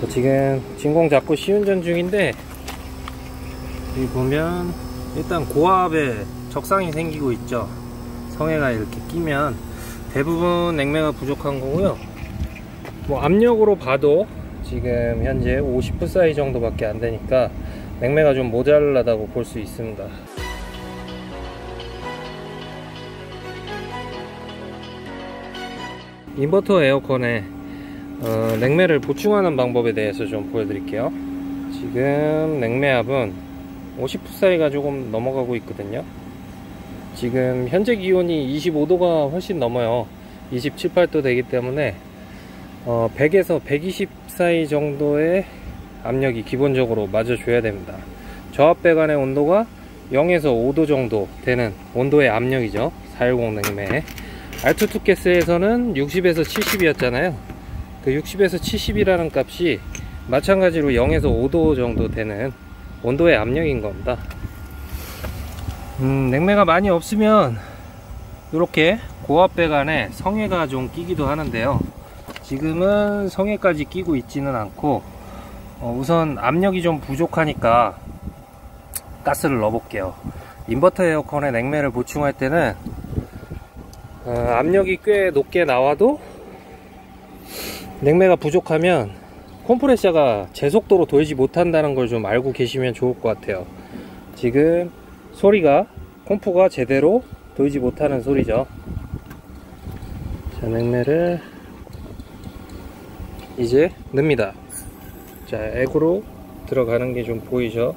지금 진공 잡고 시운전 중인데, 여기 보면 일단 고압에 적상이 생기고 있죠. 성에가 이렇게 끼면 대부분 냉매가 부족한 거고요. 뭐 압력으로 봐도 지금 현재 50psi 정도밖에 안 되니까 냉매가 좀 모자라다고 볼 수 있습니다. 인버터 에어컨에 냉매를 보충하는 방법에 대해서 좀 보여드릴게요. 지금 냉매압은 50psi가 조금 넘어가고 있거든요. 지금 현재 기온이 25도가 훨씬 넘어요. 27, 8도 되기 때문에 100에서 120psi 정도의 압력이 기본적으로 맞아줘야 됩니다. 저압배관의 온도가 0에서 5도 정도 되는 온도의 압력이죠. 410 냉매. R22 가스에서는 60에서 70이었잖아요. 그 60에서 70이라는 값이 마찬가지로 0에서 5도 정도 되는 온도의 압력인 겁니다. 냉매가 많이 없으면 이렇게 고압배관에 성에가 좀 끼기도 하는데요. 지금은 성에까지 끼고 있지는 않고 우선 압력이 좀 부족하니까 가스를 넣어 볼게요. 인버터 에어컨의 냉매를 보충할 때는 압력이 꽤 높게 나와도 냉매가 부족하면 컴프레셔가 제 속도로 돌지 못한다는 걸 좀 알고 계시면 좋을 것 같아요. 지금 소리가 컴프가 제대로 돌지 못하는 소리죠. 자, 냉매를 이제 넣습니다. 자, 액으로 들어가는 게 좀 보이죠?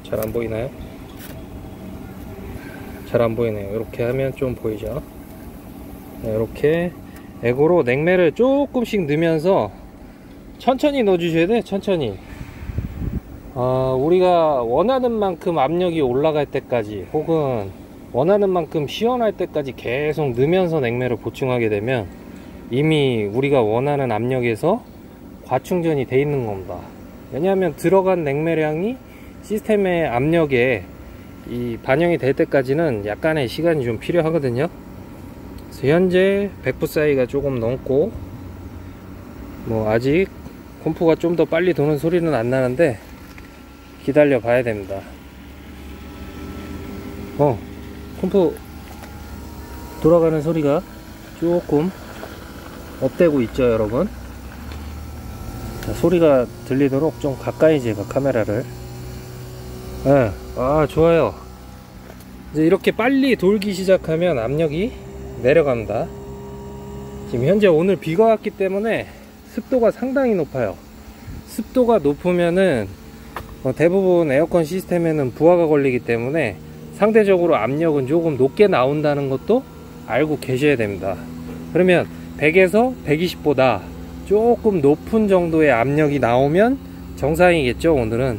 잘 안 보이나요? 잘 안 보이네요. 이렇게 하면 좀 보이죠? 네, 이렇게 액으로 냉매를 조금씩 넣으면서 천천히 넣어주셔야 돼요. 천천히. 우리가 원하는 만큼 압력이 올라갈 때까지, 혹은 원하는 만큼 시원할 때까지 계속 넣으면서 냉매를 보충하게 되면 이미 우리가 원하는 압력에서 과충전이 돼 있는 겁니다. 왜냐하면 들어간 냉매량이 시스템의 압력에 반영이 될 때까지는 약간의 시간이 좀 필요하거든요. 그래서 현재 100psi가 조금 넘고, 뭐 아직 컴프가 좀 더 빨리 도는 소리는 안 나는데 기다려 봐야 됩니다. 컴프 돌아가는 소리가 조금 업되고 있죠, 여러분. 자, 소리가 들리도록 좀 가까이 제가 카메라를. 네, 좋아요. 이제 이렇게 빨리 돌기 시작하면 압력이 내려갑니다. 지금 현재 오늘 비가 왔기 때문에 습도가 상당히 높아요. 습도가 높으면은 대부분 에어컨 시스템에는 부하가 걸리기 때문에 상대적으로 압력은 조금 높게 나온다는 것도 알고 계셔야 됩니다. 그러면 100에서 120보다 조금 높은 정도의 압력이 나오면 정상이겠죠, 오늘은.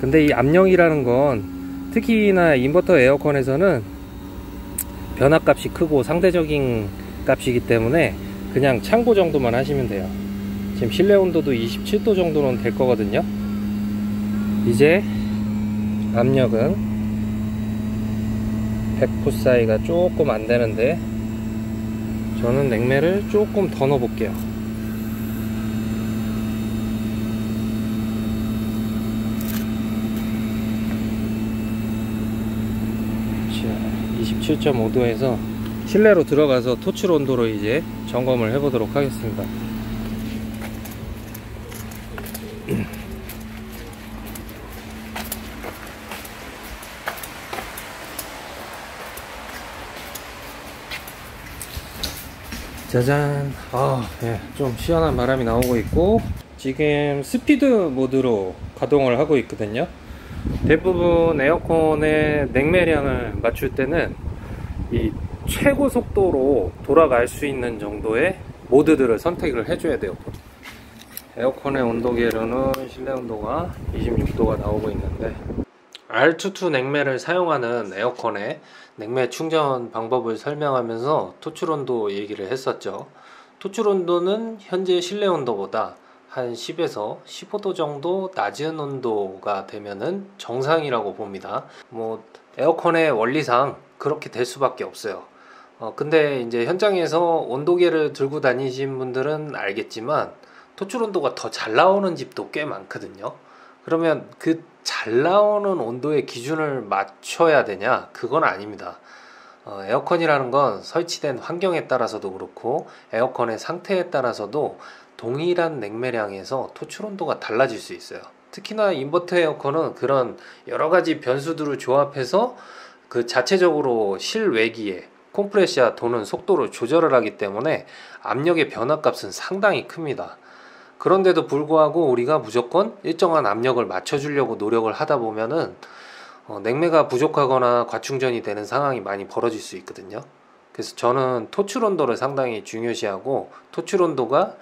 근데 이 압력이라는 건 특히나 인버터 에어컨에서는 변화값이 크고 상대적인 값이기 때문에 그냥 참고 정도만 하시면 돼요. 지금 실내 온도도 27도 정도는 될 거거든요. 이제 압력은 100psi가 조금 안 되는데 저는 냉매를 조금 더 넣어 볼게요. 자, 27.5도에서 실내로 들어가서 토출 온도로 이제 점검을 해 보도록 하겠습니다. 짜잔. 예, 좀 시원한 바람이 나오고 있고, 지금 스피드 모드로 가동을 하고 있거든요. 대부분 에어컨의 냉매량을 맞출 때는 이 최고 속도로 돌아갈 수 있는 정도의 모드들을 선택을 해줘야 돼요. 에어컨의 온도계로는 실내 온도가 26도가 나오고 있는데, R22 냉매를 사용하는 에어컨의 냉매 충전 방법을 설명하면서 토출 온도 얘기를 했었죠. 토출 온도는 현재 실내 온도보다 한 10에서 15도 정도 낮은 온도가 되면은 정상이라고 봅니다. 뭐 에어컨의 원리상 그렇게 될 수밖에 없어요. 근데 이제 현장에서 온도계를 들고 다니신 분들은 알겠지만 토출 온도가 더 잘 나오는 집도 꽤 많거든요. 그러면 그 잘 나오는 온도의 기준을 맞춰야 되냐? 그건 아닙니다. 에어컨이라는 건 설치된 환경에 따라서도 그렇고 에어컨의 상태에 따라서도 동일한 냉매량에서 토출 온도가 달라질 수 있어요. 특히나 인버터 에어컨은 그런 여러 가지 변수들을 조합해서 그 자체적으로 실외기에 컴프레셔 도는 속도를 조절을 하기 때문에 압력의 변화값은 상당히 큽니다. 그런데도 불구하고 우리가 무조건 일정한 압력을 맞춰주려고 노력을 하다 보면은 냉매가 부족하거나 과충전이 되는 상황이 많이 벌어질 수 있거든요. 그래서 저는 토출 온도를 상당히 중요시하고 토출 온도가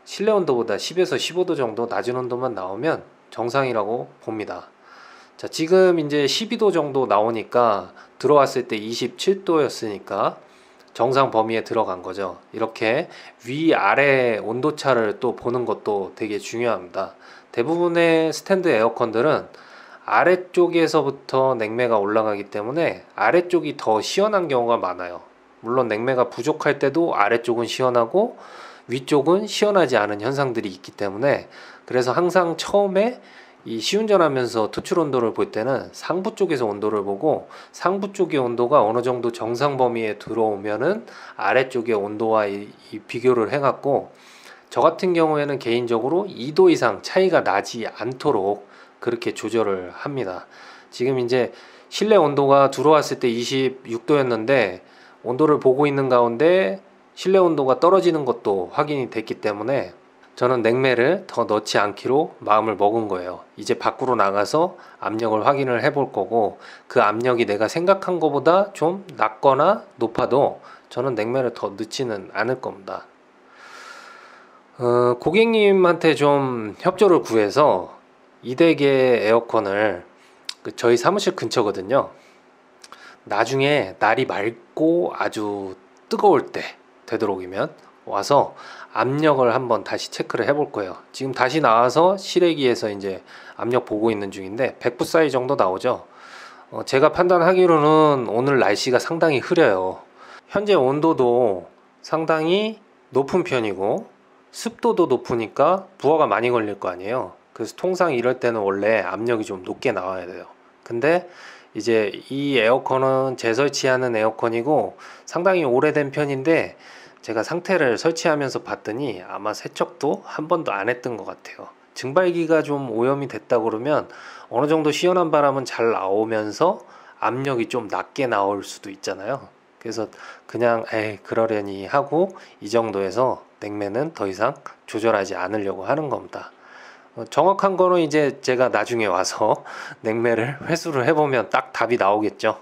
실내 온도보다 10에서 15도 정도 낮은 온도만 나오면 정상이라고 봅니다. 자, 지금 이제 12도 정도 나오니까 들어왔을 때 27도였으니까 정상 범위에 들어간 거죠. 이렇게 위아래 온도차를 또 보는 것도 되게 중요합니다. 대부분의 스탠드 에어컨들은 아래쪽에서부터 냉매가 올라가기 때문에 아래쪽이 더 시원한 경우가 많아요. 물론 냉매가 부족할 때도 아래쪽은 시원하고 위쪽은 시원하지 않은 현상들이 있기 때문에 그래서 항상 처음에 이 시운전하면서 토출 온도를 볼 때는 상부 쪽에서 온도를 보고 상부 쪽의 온도가 어느 정도 정상 범위에 들어오면은 아래쪽의 온도와 이 비교를 해갖고 저 같은 경우에는 개인적으로 2도 이상 차이가 나지 않도록 그렇게 조절을 합니다. 지금 이제 실내 온도가 들어왔을 때 26도였는데 온도를 보고 있는 가운데 실내 온도가 떨어지는 것도 확인이 됐기 때문에 저는 냉매를 더 넣지 않기로 마음을 먹은 거예요. 이제 밖으로 나가서 압력을 확인을 해볼 거고 그 압력이 내가 생각한 것보다 좀 낮거나 높아도 저는 냉매를 더 넣지는 않을 겁니다. 고객님한테 좀 협조를 구해서 2대 에어컨을 저희 사무실 근처거든요. 나중에 날이 맑고 아주 뜨거울 때 되도록이면 와서 압력을 한번 다시 체크를 해볼 거예요. 지금 다시 나와서 실외기에서 이제 압력 보고 있는 중인데 100psi 정도 나오죠. 제가 판단하기로는 오늘 날씨가 상당히 흐려요. 현재 온도도 상당히 높은 편이고 습도도 높으니까 부하가 많이 걸릴 거 아니에요. 그래서 통상 이럴 때는 원래 압력이 좀 높게 나와야 돼요. 근데 이제 이 에어컨은 재설치하는 에어컨이고 상당히 오래된 편인데 제가 상태를 설치하면서 봤더니 아마 세척도 한 번도 안 했던 것 같아요. 증발기가 좀 오염이 됐다 그러면 어느 정도 시원한 바람은 잘 나오면서 압력이 좀 낮게 나올 수도 있잖아요. 그래서 그냥 그러려니 하고 이 정도에서 냉매는 더 이상 조절하지 않으려고 하는 겁니다. 정확한 거는 이제 제가 나중에 와서 냉매를 회수를 해보면 딱 답이 나오겠죠.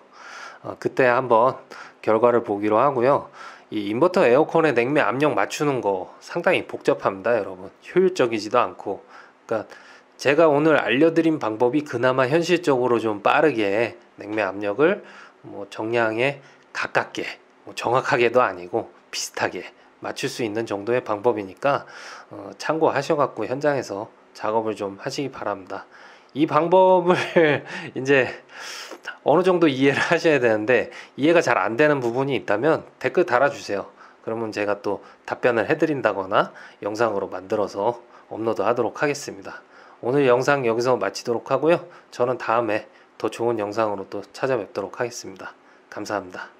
그때 한번 결과를 보기로 하고요. 이 인버터 에어컨의 냉매 압력 맞추는 거 상당히 복잡합니다, 여러분. 효율적이지도 않고. 그러니까 제가 오늘 알려드린 방법이 그나마 현실적으로 좀 빠르게 냉매 압력을 뭐 정량에 가깝게, 뭐 정확하게도 아니고 비슷하게 맞출 수 있는 정도의 방법이니까 참고하셔갖고 현장에서 작업을 좀 하시기 바랍니다. 이 방법을 이제 어느 정도 이해를 하셔야 되는데 이해가 잘 안 되는 부분이 있다면 댓글 달아주세요. 그러면 제가 또 답변을 해드린다거나 영상으로 만들어서 업로드 하도록 하겠습니다. 오늘 영상 여기서 마치도록 하고요. 저는 다음에 더 좋은 영상으로 또 찾아뵙도록 하겠습니다. 감사합니다.